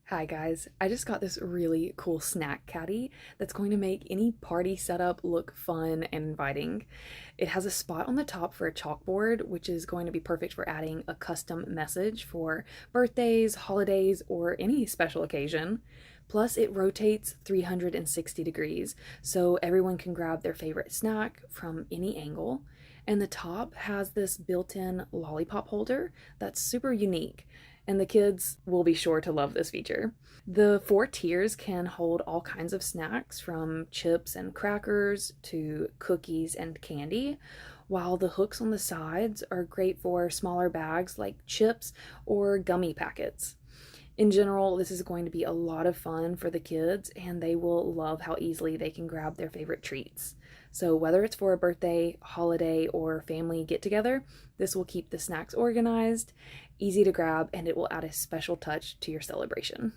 Hi guys, I just got this really cool snack caddy that's going to make any party setup look fun and inviting. It has a spot on the top for a chalkboard, which is going to be perfect for adding a custom message for birthdays, holidays, or any special occasion. Plus, it rotates 360 degrees, so everyone can grab their favorite snack from any angle. And the top has this built-in lollipop holder that's super unique, and the kids will be sure to love this feature. The four tiers can hold all kinds of snacks from chips and crackers to cookies and candy, while the hooks on the sides are great for smaller bags like chips or gummy packets. In general, this is going to be a lot of fun for the kids, and they will love how easily they can grab their favorite treats. So, whether it's for a birthday, holiday, or family get together, this will keep the snacks organized, easy to grab, and it will add a special touch to your celebration.